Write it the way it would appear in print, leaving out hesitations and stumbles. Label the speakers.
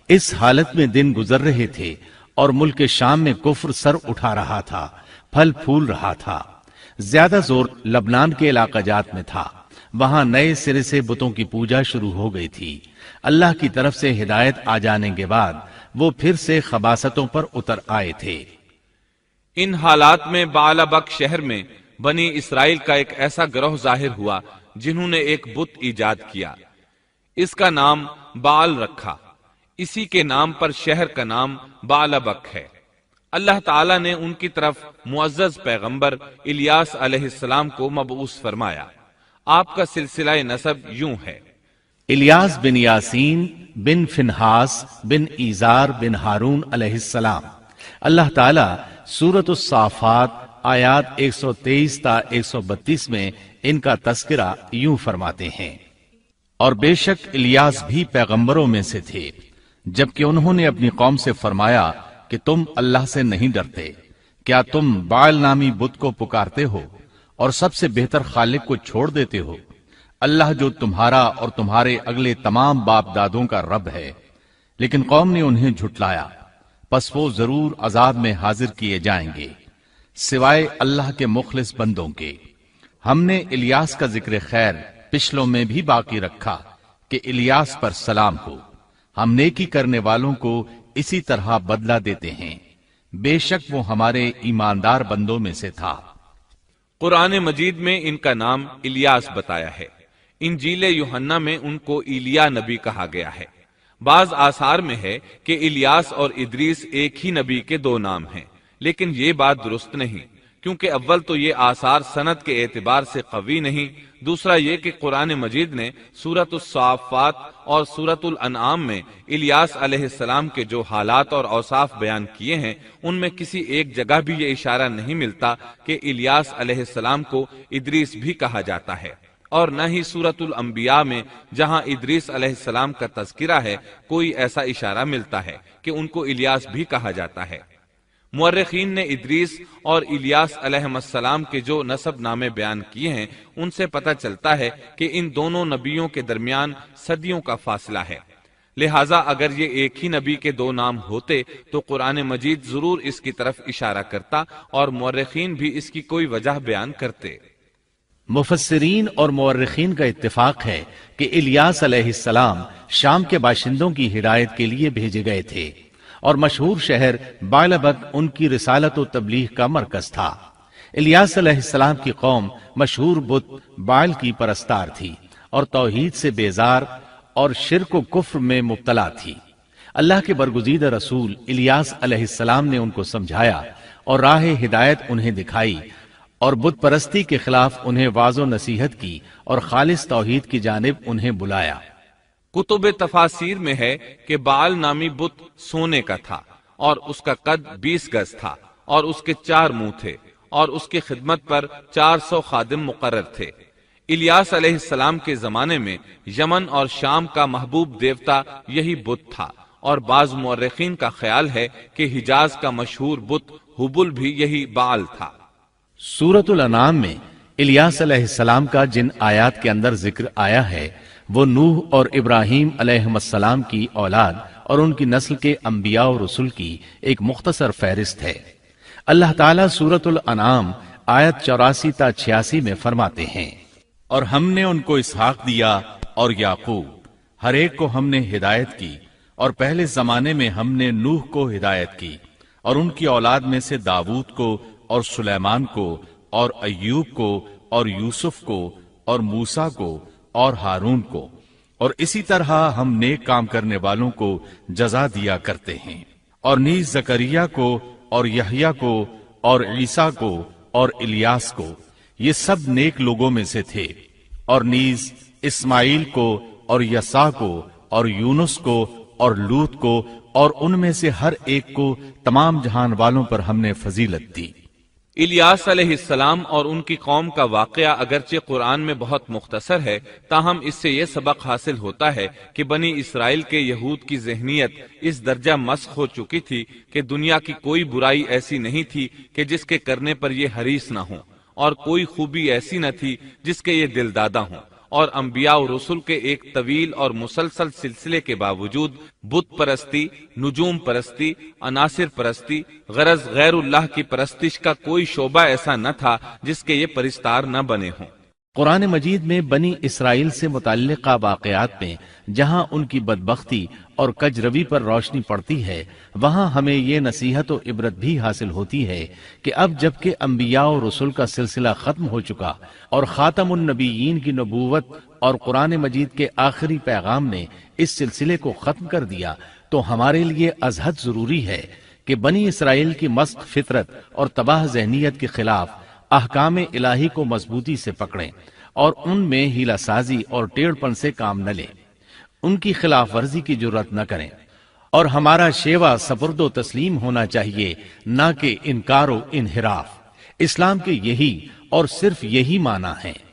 Speaker 1: اس حالت میں دن گزر رہے تھے اور ملک شام میں کفر سر اٹھا رہا تھا، پھل پھول رہا تھا۔ زیادہ زور لبنان کے علاقہ جات میں تھا، وہاں نئے سرے سے بتوں کی پوجا شروع ہو گئی تھی۔ اللہ کی طرف سے ہدایت آ جانے کے بعد وہ پھر سے خباثتوں پر اتر آئے تھے۔
Speaker 2: ان حالات میں بعلبک شہر میں بنی اسرائیل کا ایک ایسا گروہ ظاہر ہوا جنہوں نے ایک بت ایجاد کیا، اس کا نام بعل رکھا، اسی کے نام پر شہر کا نام بعلبک ہے۔ اللہ تعالیٰ نے ان کی طرف معزز پیغمبر الیاس علیہ السلام کو مبعوث فرمایا۔ آپ کا سلسلہ نسب یوں ہے:
Speaker 1: الیاس بن یاسین بن فنحاس بن ایزار بن ہارون علیہ السلام۔ اللہ تعالیٰ سورۃ الصافات آیات 123 تا 132 میں ان کا تذکرہ یوں فرماتے ہیں: اور بے شک الیاس بھی پیغمبروں میں سے تھے، جبکہ انہوں نے اپنی قوم سے فرمایا کہ تم اللہ سے نہیں ڈرتے، کیا تم بعل نامی بت کو پکارتے ہو اور سب سے بہتر خالق کو چھوڑ دیتے ہو، اللہ جو تمہارا اور تمہارے اگلے تمام باپ دادوں کا رب ہے۔ لیکن قوم نے انہیں جھٹلایا، پس وہ ضرور عذاب میں حاضر کیے جائیں گے، سوائے اللہ کے مخلص بندوں کے۔ ہم نے الیاس کا ذکر خیر پچھلوں میں بھی باقی رکھا کہ الیاس پر سلام ہو، ہم نیکی کرنے والوں کو اسی طرح بدلہ دیتے ہیں، بے شک وہ ہمارے ایماندار بندوں میں سے تھا۔
Speaker 2: قرآن مجید میں ان کا نام الیاس بتایا ہے، انجیل یوحنا میں ان کو ایلیا نبی کہا گیا ہے۔ بعض آثار میں ہے کہ الیاس اور ادریس ایک ہی نبی کے دو نام ہیں، لیکن یہ بات درست نہیں، کیونکہ اول تو یہ آثار سند کے اعتبار سے قوی نہیں، دوسرا یہ کہ قرآن مجید نے سورۃ الصافات اور سورۃ الانعام میں الیاس علیہ السلام کے جو حالات اور اوصاف بیان کیے ہیں ان میں کسی ایک جگہ بھی یہ اشارہ نہیں ملتا کہ الیاس علیہ السلام کو ادریس بھی کہا جاتا ہے، اور نہ ہی سورۃ الانبیاء میں جہاں ادریس علیہ السلام کا تذکرہ ہے کوئی ایسا اشارہ ملتا ہے کہ ان کو الیاس بھی کہا جاتا ہے۔ مورخین نے ادریس اور الیاس علیہ السلام کے جو نسب نامے بیان کیے ہیں ان سے پتہ چلتا ہے کہ ان دونوں نبیوں کے درمیان صدیوں کا فاصلہ ہے، لہٰذا اگر یہ ایک ہی نبی کے دو نام ہوتے تو قرآن مجید ضرور اس کی طرف اشارہ کرتا اور مورخین بھی اس کی کوئی وجہ بیان کرتے۔
Speaker 1: مفسرین اور مورخین کا اتفاق ہے کہ الیاس علیہ السلام شام کے باشندوں کی ہدایت کے لیے بھیجے گئے تھے، اور مشہور شہر بعلبک ان کی رسالت و تبلیغ کا مرکز تھا۔ الیاس علیہ السلام کی قوم مشہور بت بعل کی پرستار تھی اور توحید سے بیزار اور شرک و کفر میں مبتلا تھی۔ اللہ کے برگزیدہ رسول الیاس علیہ السلام نے ان کو سمجھایا اور راہ ہدایت انہیں دکھائی، اور بت پرستی کے خلاف انہیں واعظ و نصیحت کی اور خالص توحید کی جانب انہیں بلایا۔
Speaker 2: کتب تفاسیر میں ہے کہ بعل نامی بت سونے کا تھا اور اس کا قد 20 گز تھا اور اس کے 4 منہ تھے اور اس کی خدمت پر 400 خادم مقرر تھے۔ الیاس علیہ السلام کے زمانے میں یمن اور شام کا محبوب دیوتا یہی بت تھا، اور بعض مورخین کا خیال ہے کہ حجاز کا مشہور بت حبل بھی یہی بعل تھا۔
Speaker 1: سورۃ الانعام میں الیاس علیہ السلام کا جن آیات کے اندر ذکر آیا ہے وہ نوح اور ابراہیم علیہ السلام کی اولاد اور ان کی نسل کے انبیاء و رسل کی ایک مختصر فہرست ہے۔ اللہ تعالیٰ سورۃ الانعام آیت 84 تا 86 میں فرماتے ہیں: اور ہم نے ان کو اسحاق دیا اور یعقوب، ہر ایک کو ہم نے ہدایت کی، اور پہلے زمانے میں ہم نے نوح کو ہدایت کی، اور ان کی اولاد میں سے داود کو اور سلیمان کو اور ایوب کو اور یوسف کو اور موسیٰ کو اور ہارون کو، اور اسی طرح ہم نیک کام کرنے والوں کو جزا دیا کرتے ہیں، اور نیز زکریا کو اور یحییٰ کو اور عیسیٰ کو اور الیاس کو، یہ سب نیک لوگوں میں سے تھے، اور نیز اسماعیل کو اور یسع کو اور یونس کو اور لوط کو، اور ان میں سے ہر ایک کو تمام جہان والوں پر ہم نے فضیلت دی۔
Speaker 2: الیاس علیہ السلام اور ان کی قوم کا واقعہ اگرچہ قرآن میں بہت مختصر ہے، تاہم اس سے یہ سبق حاصل ہوتا ہے کہ بنی اسرائیل کے یہود کی ذہنیت اس درجہ مسخ ہو چکی تھی کہ دنیا کی کوئی برائی ایسی نہیں تھی کہ جس کے کرنے پر یہ حریص نہ ہوں، اور کوئی خوبی ایسی نہ تھی جس کے یہ دل دادہ ہوں، اور انبیاء و رسول کے ایک طویل اور مسلسل سلسلے کے باوجود بت پرستی، نجوم پرستی، عناصر پرستی، غرض غیر اللہ کی پرستش کا کوئی شعبہ ایسا نہ تھا جس کے یہ پرستار نہ بنے ہوں۔
Speaker 1: قرآن مجید میں بنی اسرائیل سے متعلقہ واقعات میں جہاں ان کی بدبختی اور کج روی پر روشنی پڑتی ہے، وہاں ہمیں یہ نصیحت و عبرت بھی حاصل ہوتی ہے کہ اب جبکہ انبیاء و رسول کا سلسلہ ختم ہو چکا اور خاتم النبیین کی نبوت اور قرآن مجید کے آخری پیغام نے اس سلسلے کو ختم کر دیا، تو ہمارے لیے ازحد ضروری ہے کہ بنی اسرائیل کی مسخ فطرت اور تباہ ذہنیت کے خلاف احکام الہی کو مضبوطی سے پکڑیں اور ان میں ہیلا سازی اور ٹیڑھ پن سے کام نہ لیں، ان کی خلاف ورزی کی جرات نہ کریں، اور ہمارا شیوا سپرد و تسلیم ہونا چاہیے، نہ کہ انکار و انحراف۔ اسلام کے یہی اور صرف یہی معنی ہیں۔